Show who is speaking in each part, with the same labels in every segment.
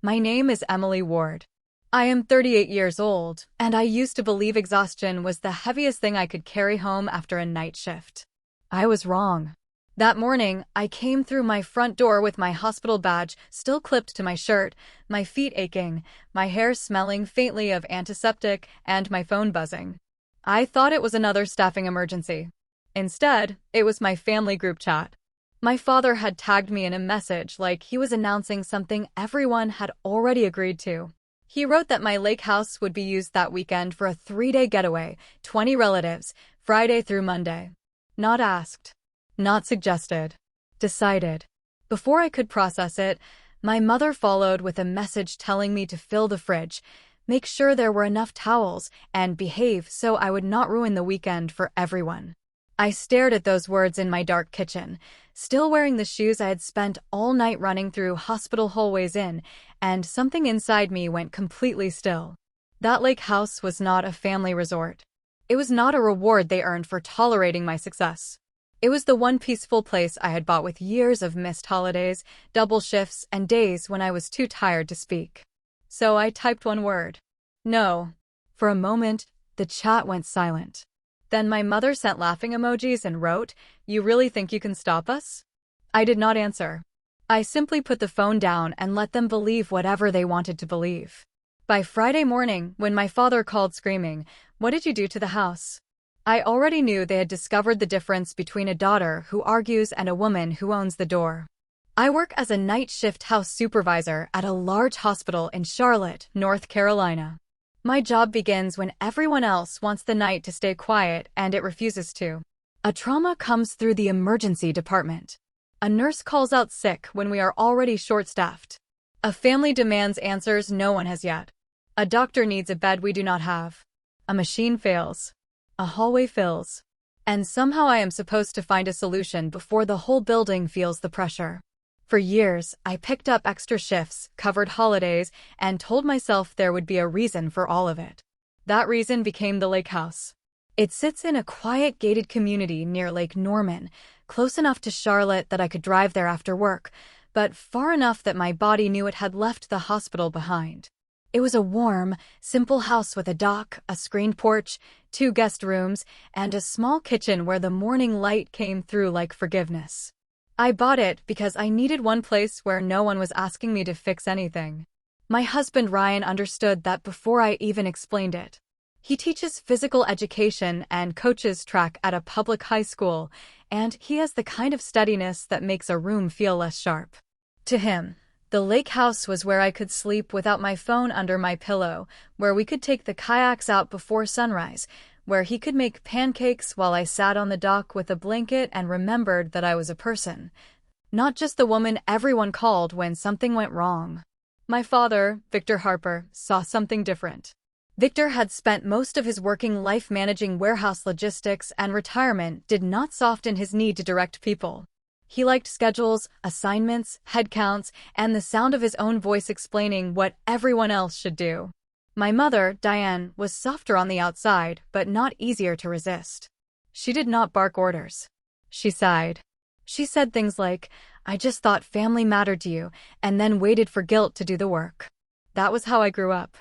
Speaker 1: My name is Emily Ward. I am 38 years old, and I used to believe exhaustion was the heaviest thing I could carry home after a night shift. I was wrong. That morning, I came through my front door with my hospital badge still clipped to my shirt, my feet aching, my hair smelling faintly of antiseptic, and my phone buzzing. I thought it was another staffing emergency. Instead, it was my family group chat. My father had tagged me in a message like he was announcing something everyone had already agreed to. He wrote that my lake house would be used that weekend for a 3-day getaway, 20 relatives, Friday through Monday. Not asked. Not suggested. Decided. Before I could process it, my mother followed with a message telling me to fill the fridge, make sure there were enough towels, and behave so I would not ruin the weekend for everyone. I stared at those words in my dark kitchen, still wearing the shoes I had spent all night running through hospital hallways in, and something inside me went completely still. That lake house was not a family resort. It was not a reward they earned for tolerating my success. It was the one peaceful place I had bought with years of missed holidays, double shifts, and days when I was too tired to speak. So I typed one word. No. For a moment, the chat went silent. Then my mother sent laughing emojis and wrote, "You really think you can stop us?" I did not answer. I simply put the phone down and let them believe whatever they wanted to believe. By Friday morning, when my father called screaming, "What did you do to the house?" I already knew they had discovered the difference between a daughter who argues and a woman who owns the door. I work as a night shift house supervisor at a large hospital in Charlotte, North Carolina. My job begins when everyone else wants the night to stay quiet and it refuses to. A trauma comes through the emergency department. A nurse calls out sick when we are already short-staffed. A family demands answers no one has yet. A doctor needs a bed we do not have. A machine fails. A hallway fills. And somehow I am supposed to find a solution before the whole building feels the pressure. For years, I picked up extra shifts, covered holidays, and told myself there would be a reason for all of it. That reason became the lake house. It sits in a quiet gated community near Lake Norman, close enough to Charlotte that I could drive there after work, but far enough that my body knew it had left the hospital behind. It was a warm, simple house with a dock, a screened porch, 2 guest rooms, and a small kitchen where the morning light came through like forgiveness. I bought it because I needed one place where no one was asking me to fix anything. My husband Ryan understood that before I even explained it. He teaches physical education and coaches track at a public high school, and he has the kind of steadiness that makes a room feel less sharp. To him, the lake house was where I could sleep without my phone under my pillow, where we could take the kayaks out before sunrise, where he could make pancakes while I sat on the dock with a blanket and remembered that I was a person, not just the woman everyone called when something went wrong. My father, Victor Harper, saw something different. Victor had spent most of his working life managing warehouse logistics, and retirement did not soften his need to direct people. He liked schedules, assignments, headcounts, and the sound of his own voice explaining what everyone else should do. My mother, Diane, was softer on the outside, but not easier to resist. She did not bark orders. She sighed. She said things like, "I just thought family mattered to you," and then waited for guilt to do the work. That was how I grew up.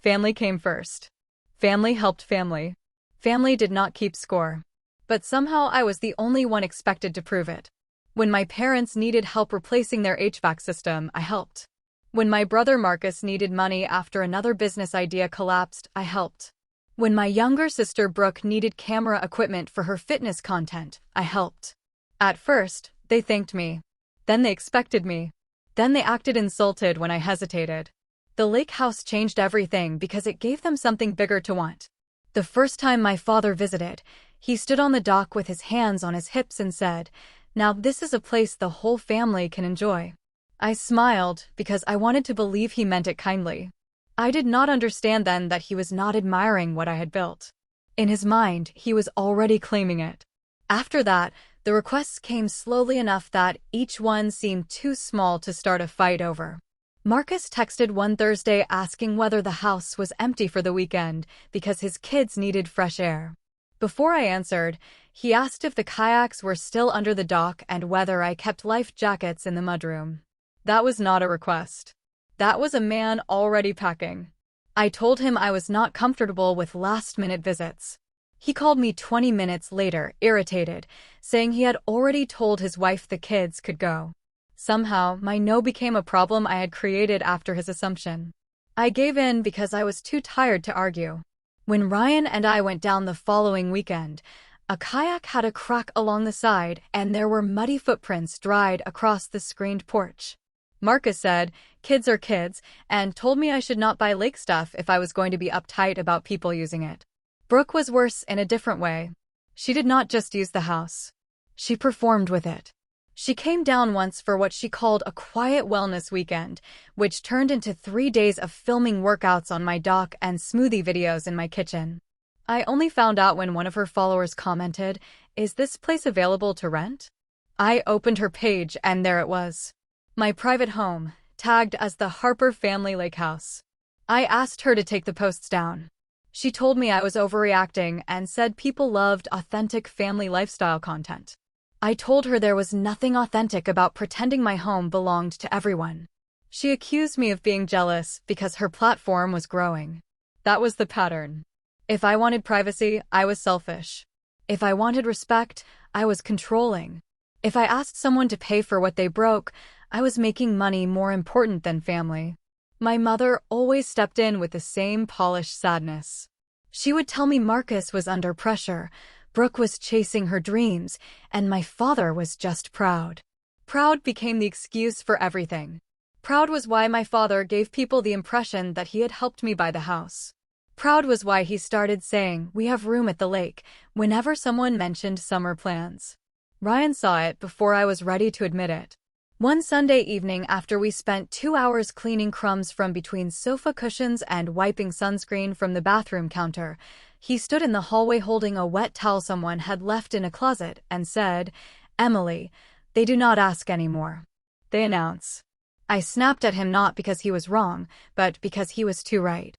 Speaker 1: Family came first. Family helped family. Family did not keep score. But somehow I was the only one expected to prove it. When my parents needed help replacing their HVAC system, I helped. When my brother Marcus needed money after another business idea collapsed, I helped. When my younger sister Brooke needed camera equipment for her fitness content, I helped. At first, they thanked me. Then they expected me. Then they acted insulted when I hesitated. The lake house changed everything because it gave them something bigger to want. The first time my father visited, he stood on the dock with his hands on his hips and said, "Now this is a place the whole family can enjoy." I smiled because I wanted to believe he meant it kindly. I did not understand then that he was not admiring what I had built. In his mind, he was already claiming it. After that, the requests came slowly enough that each one seemed too small to start a fight over. Marcus texted one Thursday asking whether the house was empty for the weekend because his kids needed fresh air. Before I answered, he asked if the kayaks were still under the dock and whether I kept life jackets in the mudroom. That was not a request. That was a man already packing. I told him I was not comfortable with last-minute visits. He called me 20 minutes later, irritated, saying he had already told his wife the kids could go. Somehow, my no became a problem I had created after his assumption. I gave in because I was too tired to argue. When Ryan and I went down the following weekend, a kayak had a crack along the side and there were muddy footprints dried across the screened porch. Marcus said, "Kids are kids," and told me I should not buy lake stuff if I was going to be uptight about people using it. Brooke was worse in a different way. She did not just use the house. She performed with it. She came down once for what she called a quiet wellness weekend, which turned into 3 days of filming workouts on my dock and smoothie videos in my kitchen. I only found out when one of her followers commented, "Is this place available to rent?" I opened her page and there it was. My private home, tagged as the Harper Family Lake House. I asked her to take the posts down. She told me I was overreacting and said people loved authentic family lifestyle content. I told her there was nothing authentic about pretending my home belonged to everyone. She accused me of being jealous because her platform was growing. That was the pattern. If I wanted privacy, I was selfish. If I wanted respect, I was controlling. If I asked someone to pay for what they broke, I was making money more important than family. My mother always stepped in with the same polished sadness. She would tell me Marcus was under pressure, Brooke was chasing her dreams, and my father was just proud. Proud became the excuse for everything. Proud was why my father gave people the impression that he had helped me buy the house. Proud was why he started saying, "We have room at the lake," whenever someone mentioned summer plans. Ryan saw it before I was ready to admit it. One Sunday evening after we spent 2 hours cleaning crumbs from between sofa cushions and wiping sunscreen from the bathroom counter, he stood in the hallway holding a wet towel someone had left in a closet and said, "Emily, they do not ask anymore. They announce." I snapped at him not because he was wrong, but because he was too right.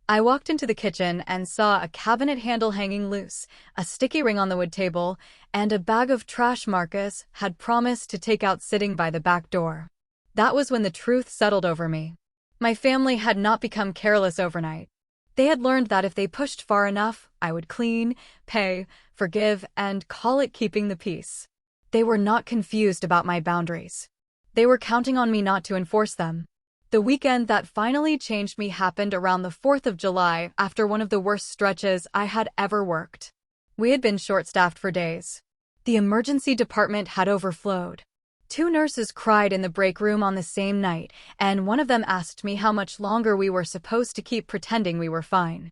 Speaker 1: I walked into the kitchen and saw a cabinet handle hanging loose, a sticky ring on the wood table, and a bag of trash Marcus had promised to take out sitting by the back door. That was when the truth settled over me. My family had not become careless overnight. They had learned that if they pushed far enough, I would clean, pay, forgive, and call it keeping the peace. They were not confused about my boundaries. They were counting on me not to enforce them. The weekend that finally changed me happened around the 4th of July after one of the worst stretches I had ever worked. We had been short-staffed for days. The emergency department had overflowed. 2 nurses cried in the break room on the same night, and one of them asked me how much longer we were supposed to keep pretending we were fine.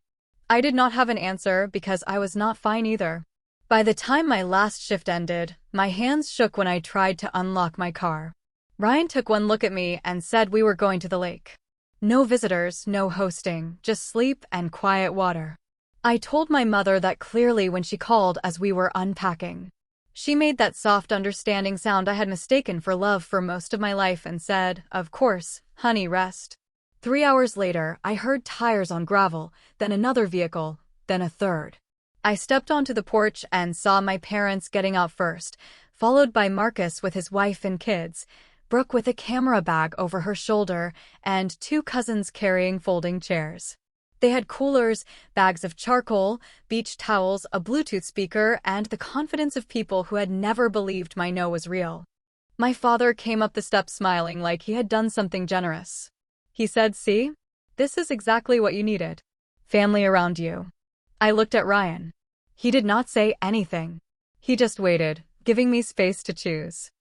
Speaker 1: I did not have an answer because I was not fine either. By the time my last shift ended, my hands shook when I tried to unlock my car. Ryan took one look at me and said we were going to the lake. No visitors, no hosting, just sleep and quiet water. I told my mother that clearly when she called as we were unpacking. She made that soft, understanding sound I had mistaken for love for most of my life and said, "Of course, honey, rest." 3 hours later, I heard tires on gravel, then another vehicle, then a third. I stepped onto the porch and saw my parents getting out first, followed by Marcus with his wife and kids, Brooke with a camera bag over her shoulder, and 2 cousins carrying folding chairs. They had coolers, bags of charcoal, beach towels, a Bluetooth speaker, and the confidence of people who had never believed my no was real. My father came up the steps smiling like he had done something generous. He said, "See? This is exactly what you needed. Family around you." I looked at Ryan. He did not say anything. He just waited, giving me space to choose.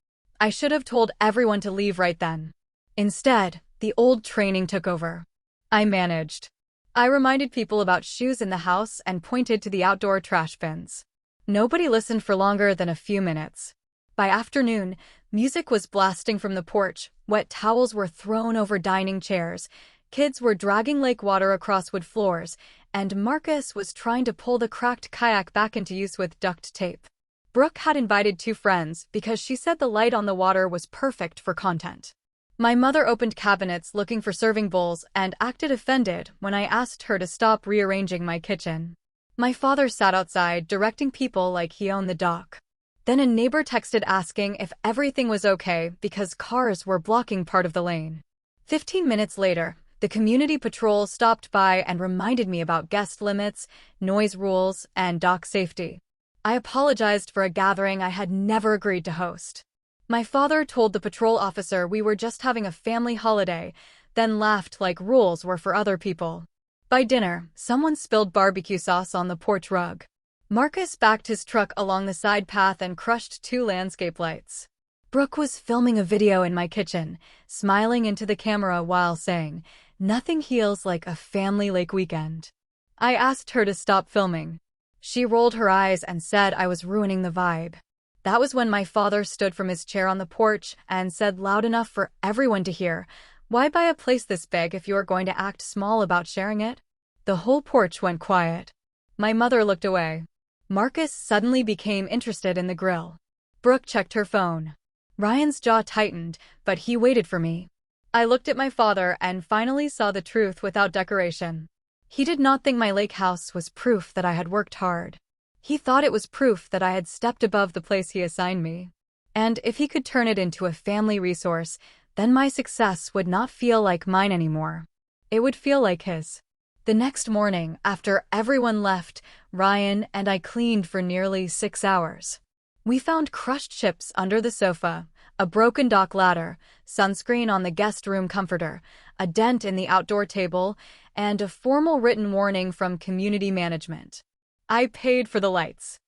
Speaker 1: I should have told everyone to leave right then. Instead, the old training took over. I managed. I reminded people about shoes in the house and pointed to the outdoor trash bins. Nobody listened for longer than a few minutes. By afternoon, music was blasting from the porch, wet towels were thrown over dining chairs, kids were dragging lake water across wood floors, and Marcus was trying to pull the cracked kayak back into use with duct tape. Brooke had invited 2 friends because she said the light on the water was perfect for content. My mother opened cabinets looking for serving bowls and acted offended when I asked her to stop rearranging my kitchen. My father sat outside directing people like he owned the dock. Then a neighbor texted asking if everything was okay because cars were blocking part of the lane. 15 minutes later, the community patrol stopped by and reminded me about guest limits, noise rules, and dock safety. I apologized for a gathering I had never agreed to host. My father told the patrol officer we were just having a family holiday, then laughed like rules were for other people. By dinner, someone spilled barbecue sauce on the porch rug. Marcus backed his truck along the side path and crushed 2 landscape lights. Brooke was filming a video in my kitchen, smiling into the camera while saying, "Nothing heals like a family lake weekend." I asked her to stop filming. She rolled her eyes and said I was ruining the vibe. That was when my father stood from his chair on the porch and said loud enough for everyone to hear, "Why buy a place this big if you are going to act small about sharing it?" The whole porch went quiet. My mother looked away. Marcus suddenly became interested in the grill. Brooke checked her phone. Ryan's jaw tightened, but he waited for me. I looked at my father and finally saw the truth without decoration. He did not think my lake house was proof that I had worked hard. He thought it was proof that I had stepped above the place he assigned me. And if he could turn it into a family resource, then my success would not feel like mine anymore. It would feel like his. The next morning, after everyone left, Ryan and I cleaned for nearly 6 hours. We found crushed chips under the sofa, a broken dock ladder, sunscreen on the guest room comforter, a dent in the outdoor table, and a formal written warning from community management. I paid for the lights.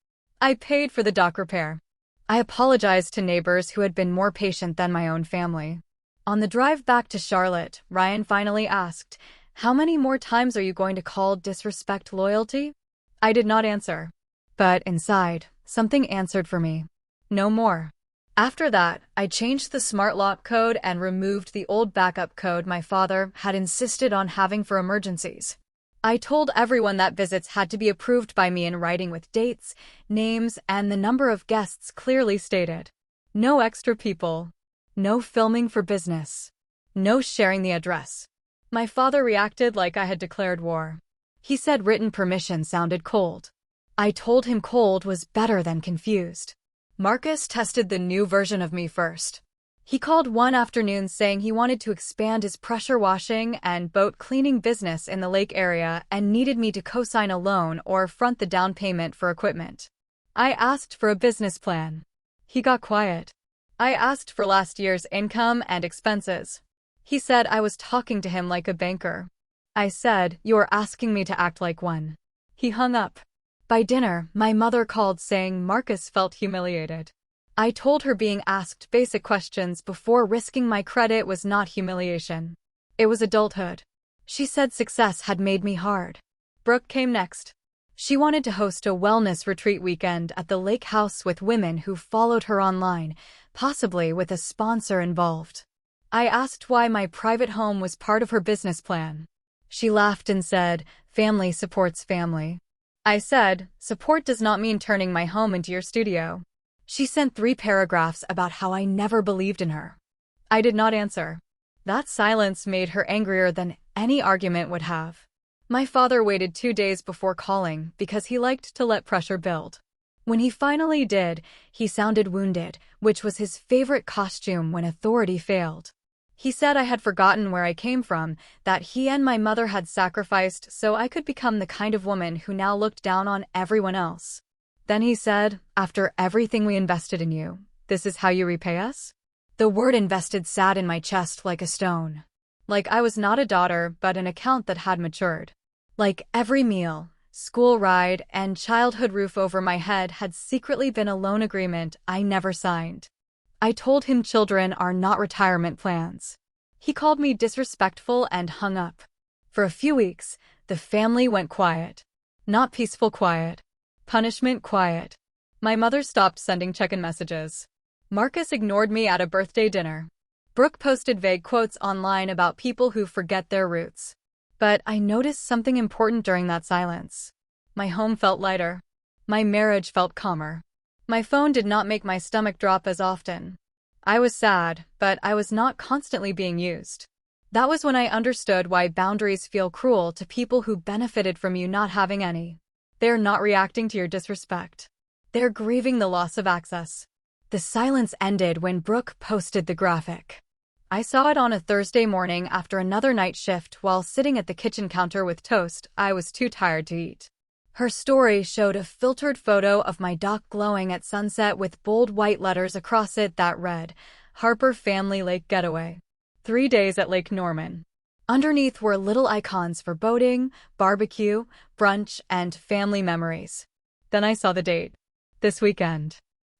Speaker 1: I paid for the dock repair. I apologized to neighbors who had been more patient than my own family. On the drive back to Charlotte, Ryan finally asked, "How many more times are you going to call disrespect loyalty?" I did not answer. But inside, something answered for me. No more. After that, I changed the smart lock code and removed the old backup code my father had insisted on having for emergencies. I told everyone that visits had to be approved by me in writing with dates, names, and the number of guests clearly stated. No extra people. No filming for business. No sharing the address. My father reacted like I had declared war. He said written permission sounded cold. I told him cold was better than confused. Marcus tested the new version of me first. He called one afternoon saying he wanted to expand his pressure washing and boat cleaning business in the lake area and needed me to co-sign a loan or front the down payment for equipment. I asked for a business plan. He got quiet. I asked for last year's income and expenses. He said I was talking to him like a banker. I said, "You're asking me to act like one." He hung up. By dinner, my mother called saying Marcus felt humiliated. I told her being asked basic questions before risking my credit was not humiliation. It was adulthood. She said success had made me hard. Brooke came next. She wanted to host a wellness retreat weekend at the lake house with women who followed her online, possibly with a sponsor involved. I asked why my private home was part of her business plan. She laughed and said, "Family supports family." I said, "Support does not mean turning my home into your studio." She sent 3 paragraphs about how I never believed in her. I did not answer. That silence made her angrier than any argument would have. My father waited 2 days before calling because he liked to let pressure build. When he finally did, he sounded wounded, which was his favorite costume when authority failed. He said I had forgotten where I came from, that he and my mother had sacrificed so I could become the kind of woman who now looked down on everyone else. Then he said, "After everything we invested in you, this is how you repay us?" The word invested sat in my chest like a stone. Like I was not a daughter, but an account that had matured. Like every meal, school ride, and childhood roof over my head had secretly been a loan agreement I never signed. I told him children are not retirement plans. He called me disrespectful and hung up. For a few weeks, the family went quiet. Not peaceful quiet. Punishment quiet. My mother stopped sending check-in messages. Marcus ignored me at a birthday dinner. Brooke posted vague quotes online about people who forget their roots. But I noticed something important during that silence. My home felt lighter. My marriage felt calmer. My phone did not make my stomach drop as often. I was sad, but I was not constantly being used. That was when I understood why boundaries feel cruel to people who benefited from you not having any. They're not reacting to your disrespect. They're grieving the loss of access. The silence ended when Brooke posted the graphic. I saw it on a Thursday morning after another night shift while sitting at the kitchen counter with toast I was too tired to eat. Her story showed a filtered photo of my dock glowing at sunset with bold white letters across it that read, Harper Family Lake Getaway. 3 days at Lake Norman. Underneath were little icons for boating, barbecue, brunch, and family memories. Then I saw the date. This weekend.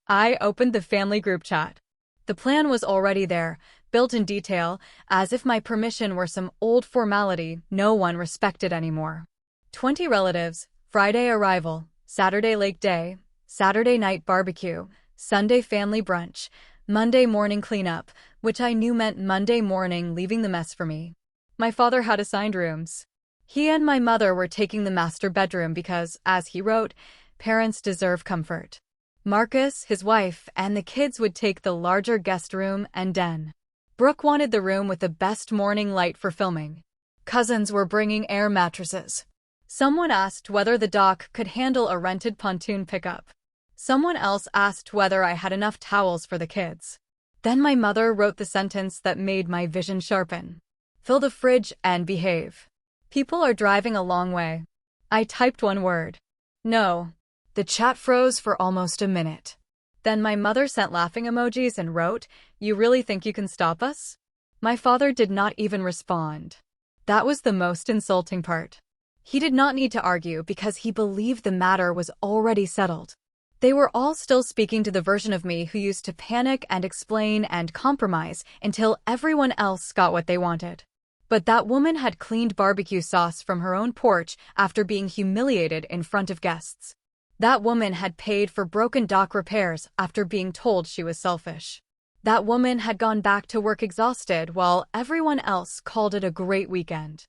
Speaker 1: I opened the family group chat. The plan was already there, built in detail, as if my permission were some old formality no one respected anymore. 20 relatives, Friday arrival, Saturday lake day, Saturday night barbecue, Sunday family brunch, Monday morning cleanup, which I knew meant Monday morning leaving the mess for me. My father had assigned rooms. He and my mother were taking the master bedroom because, as he wrote, parents deserve comfort. Marcus, his wife, and the kids would take the larger guest room and den. Brooke wanted the room with the best morning light for filming. Cousins were bringing air mattresses. Someone asked whether the dock could handle a rented pontoon pickup. Someone else asked whether I had enough towels for the kids. Then my mother wrote the sentence that made my vision sharpen. Fill the fridge and behave. People are driving a long way. I typed one word. No. The chat froze for almost a minute. Then my mother sent laughing emojis and wrote, You really think you can stop us? My father did not even respond. That was the most insulting part. He did not need to argue because he believed the matter was already settled. They were all still speaking to the version of me who used to panic and explain and compromise until everyone else got what they wanted. But that woman had cleaned barbecue sauce from her own porch after being humiliated in front of guests. That woman had paid for broken dock repairs after being told she was selfish. That woman had gone back to work exhausted while everyone else called it a great weekend.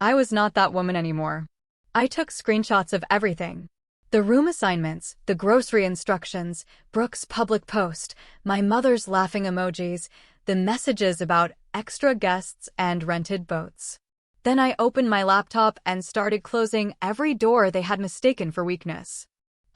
Speaker 1: I was not that woman anymore. I took screenshots of everything. The room assignments, the grocery instructions, Brooke's public post, my mother's laughing emojis, the messages about extra guests and rented boats. Then I opened my laptop and started closing every door they had mistaken for weakness.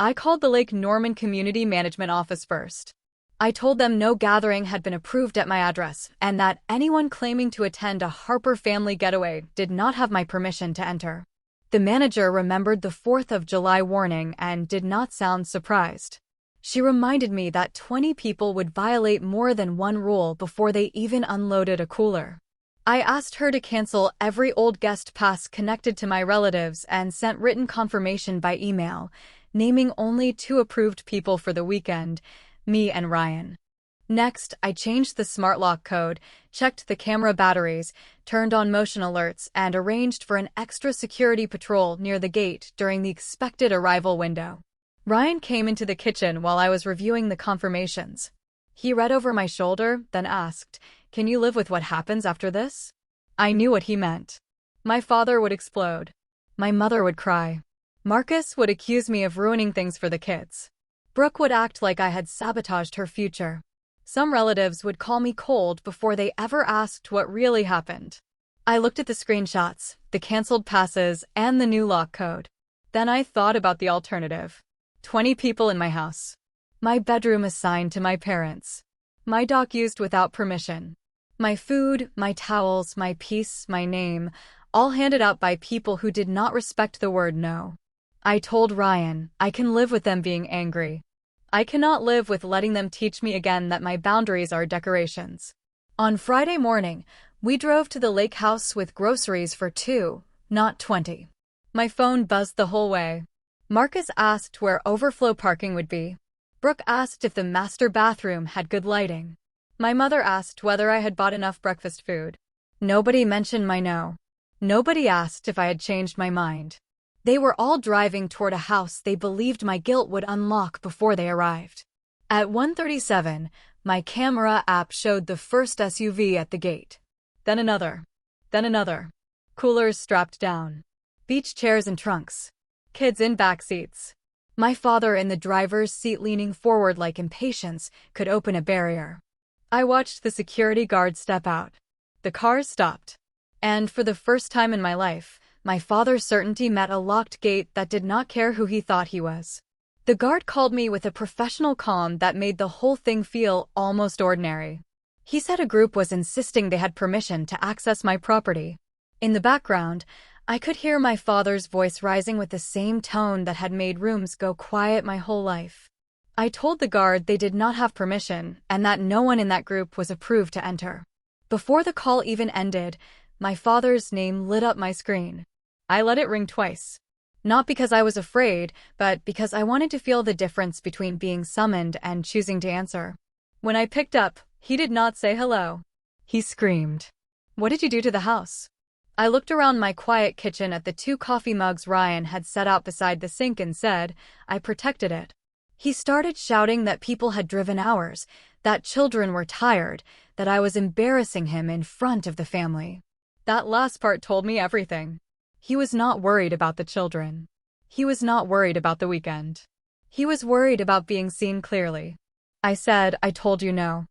Speaker 1: I called the Lake Norman Community Management Office first. I told them no gathering had been approved at my address and that anyone claiming to attend a Harper family getaway did not have my permission to enter. The manager remembered the 4th of July warning and did not sound surprised. She reminded me that 20 people would violate more than one rule before they even unloaded a cooler. I asked her to cancel every old guest pass connected to my relatives and sent written confirmation by email, naming only 2 approved people for the weekend, me and Ryan. Next, I changed the smart lock code, checked the camera batteries, turned on motion alerts, and arranged for an extra security patrol near the gate during the expected arrival window. Ryan came into the kitchen while I was reviewing the confirmations. He read over my shoulder, then asked, Can you live with what happens after this? I knew what he meant. My father would explode. My mother would cry. Marcus would accuse me of ruining things for the kids. Brooke would act like I had sabotaged her future. Some relatives would call me cold before they ever asked what really happened. I looked at the screenshots, the canceled passes, and the new lock code. Then I thought about the alternative. 20 people in my house. My bedroom assigned to my parents. My dock used without permission. My food, my towels, my peace, my name, all handed out by people who did not respect the word no. I told Ryan, I can live with them being angry. I cannot live with letting them teach me again that my boundaries are decorations. On Friday morning, we drove to the lake house with groceries for 2, not 20. My phone buzzed the whole way. Marcus asked where overflow parking would be. Brooke asked if the master bathroom had good lighting. My mother asked whether I had bought enough breakfast food. Nobody mentioned my no. Nobody asked if I had changed my mind. They were all driving toward a house they believed my guilt would unlock before they arrived. At 1:37, my camera app showed the first SUV at the gate. Then another. Then another. Coolers strapped down. Beach chairs and trunks. Kids in back seats. My father in the driver's seat leaning forward like impatience could open a barrier. I watched the security guard step out. The cars stopped. And for the first time in my life, my father's certainty met a locked gate that did not care who he thought he was. The guard called me with a professional calm that made the whole thing feel almost ordinary. He said a group was insisting they had permission to access my property. In the background, I could hear my father's voice rising with the same tone that had made rooms go quiet my whole life. I told the guard they did not have permission and that no one in that group was approved to enter. Before the call even ended, my father's name lit up my screen. I let it ring twice. Not because I was afraid, but because I wanted to feel the difference between being summoned and choosing to answer. When I picked up, he did not say hello. He screamed, "What did you do to the house?" I looked around my quiet kitchen at the 2 coffee mugs Ryan had set out beside the sink and said, "I protected it." He started shouting that people had driven hours, that children were tired, that I was embarrassing him in front of the family. That last part told me everything. He was not worried about the children. He was not worried about the weekend. He was worried about being seen clearly. I said, "I told you no.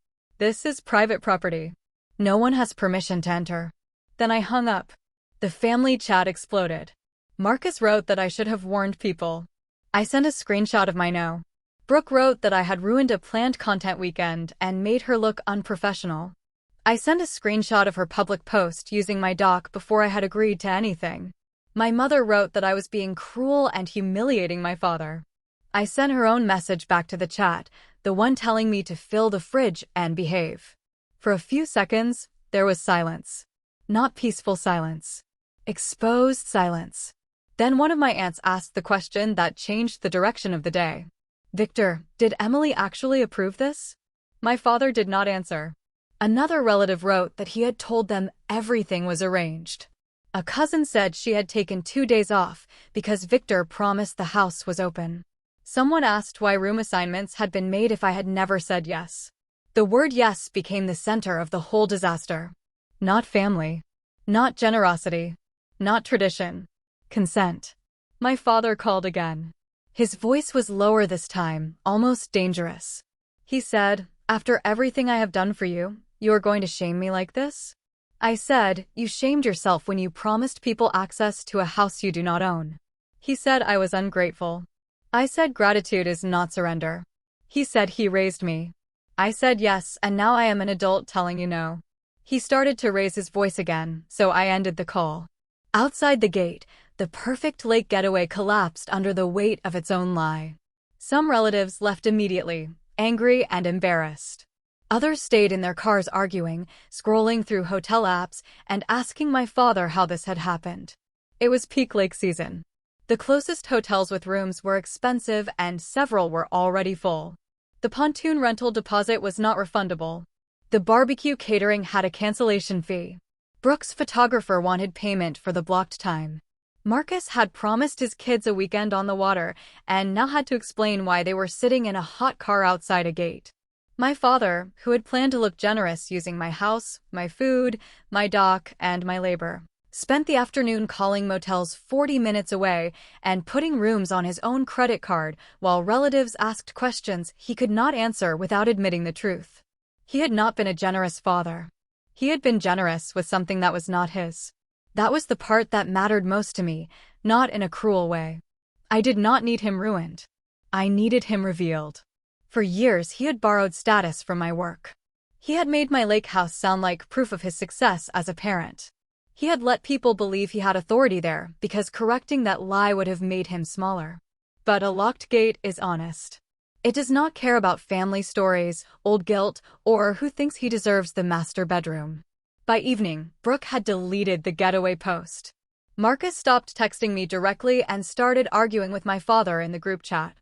Speaker 1: This is private property. No one has permission to enter." Then I hung up. The family chat exploded. Marcus wrote that I should have warned people. I sent a screenshot of my no. Brooke wrote that I had ruined a planned content weekend and made her look unprofessional. I sent a screenshot of her public post using my doc before I had agreed to anything. My mother wrote that I was being cruel and humiliating my father. I sent her own message back to the chat, the one telling me to fill the fridge and behave. For a few seconds, there was silence. Not peaceful silence. Exposed silence. Then one of my aunts asked the question that changed the direction of the day. "Victor, did Emily actually approve this?" My father did not answer. Another relative wrote that he had told them everything was arranged. A cousin said she had taken 2 days off because Victor promised the house was open. Someone asked why room assignments had been made if I had never said yes. The word yes became the center of the whole disaster. Not family. Not generosity. Not tradition. Consent. My father called again. His voice was lower this time, almost dangerous. He said, "After everything I have done for you, you are going to shame me like this?" I said, "You shamed yourself when you promised people access to a house you do not own." He said I was ungrateful. I said gratitude is not surrender. He said he raised me. I said yes, and now I am an adult telling you no. He started to raise his voice again, so I ended the call. Outside the gate, the perfect lake getaway collapsed under the weight of its own lie. Some relatives left immediately, angry and embarrassed. Others stayed in their cars arguing, scrolling through hotel apps, and asking my father how this had happened. It was peak lake season. The closest hotels with rooms were expensive and several were already full. The pontoon rental deposit was not refundable. The barbecue catering had a cancellation fee. Brooke's photographer wanted payment for the blocked time. Marcus had promised his kids a weekend on the water and now had to explain why they were sitting in a hot car outside a gate. My father, who had planned to look generous using my house, my food, my dock, and my labor, spent the afternoon calling motels 40 minutes away and putting rooms on his own credit card while relatives asked questions he could not answer without admitting the truth. He had not been a generous father. He had been generous with something that was not his. That was the part that mattered most to me, not in a cruel way. I did not need him ruined. I needed him revealed. For years, he had borrowed status from my work. He had made my lake house sound like proof of his success as a parent. He had let people believe he had authority there because correcting that lie would have made him smaller. But a locked gate is honest. It does not care about family stories, old guilt, or who thinks he deserves the master bedroom. By evening, Brooke had deleted the getaway post. Marcus stopped texting me directly and started arguing with my father in the group chat.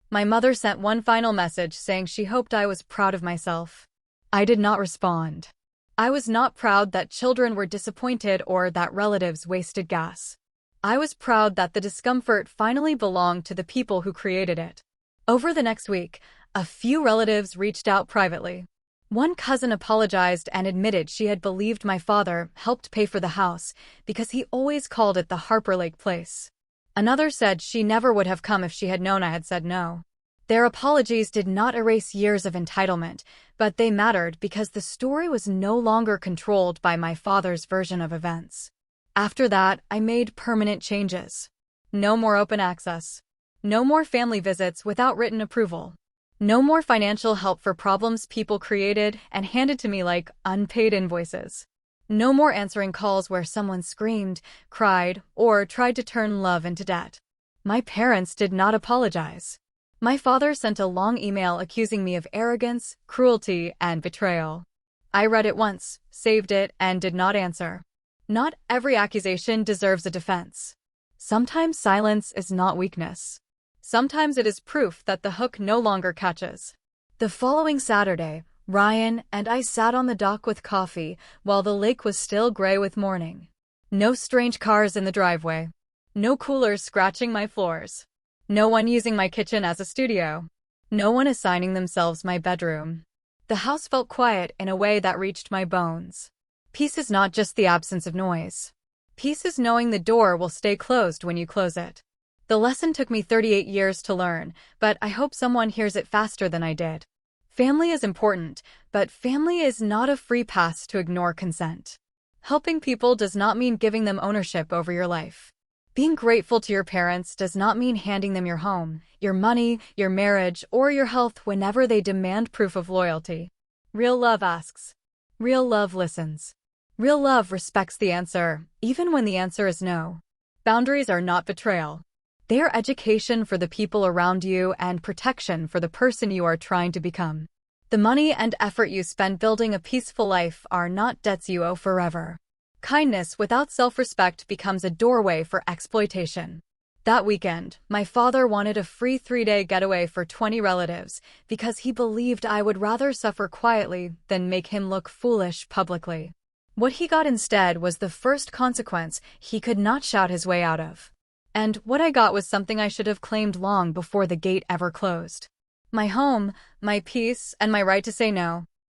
Speaker 1: My mother sent one final message saying she hoped I was proud of myself. I did not respond. I was not proud that children were disappointed or that relatives wasted gas. I was proud that the discomfort finally belonged to the people who created it. Over the next week, a few relatives reached out privately. One cousin apologized and admitted she had believed my father helped pay for the house because he always called it the Harper Lake place. Another said she never would have come if she had known I had said no. Their apologies did not erase years of entitlement, but they mattered because the story was no longer controlled by my father's version of events. After that, I made permanent changes. No more open access. No more family visits without written approval. No more financial help for problems people created and handed to me like unpaid invoices. No more answering calls where someone screamed, cried, or tried to turn love into debt. My parents did not apologize. My father sent a long email accusing me of arrogance, cruelty, and betrayal. I read it once, saved it, and did not answer. Not every accusation deserves a defense. Sometimes silence is not weakness. Sometimes it is proof that the hook no longer catches. The following Saturday, Ryan and I sat on the dock with coffee while the lake was still gray with morning. No strange cars in the driveway. No coolers scratching my floors. No one using my kitchen as a studio. No one assigning themselves my bedroom. The house felt quiet in a way that reached my bones. Peace is not just the absence of noise. Peace is knowing the door will stay closed when you close it. The lesson took me 38 years to learn, but I hope someone hears it faster than I did. Family is important, but family is not a free pass to ignore consent. Helping people does not mean giving them ownership over your life. Being grateful to your parents does not mean handing them your home, your money, your marriage, or your health whenever they demand proof of loyalty. Real love asks. Real love listens. Real love respects the answer, even when the answer is no. Boundaries are not betrayal. They are education for the people around you and protection for the person you are trying to become. The money and effort you spend building a peaceful life are not debts you owe forever. Kindness without self-respect becomes a doorway for exploitation. That weekend, my father wanted a free 3-day getaway for 20 relatives because he believed I would rather suffer quietly than make him look foolish publicly. What he got instead was the first consequence he could not shout his way out of. And what I got was something I should have claimed long before the gate ever closed. My home, my peace, and my right to say no.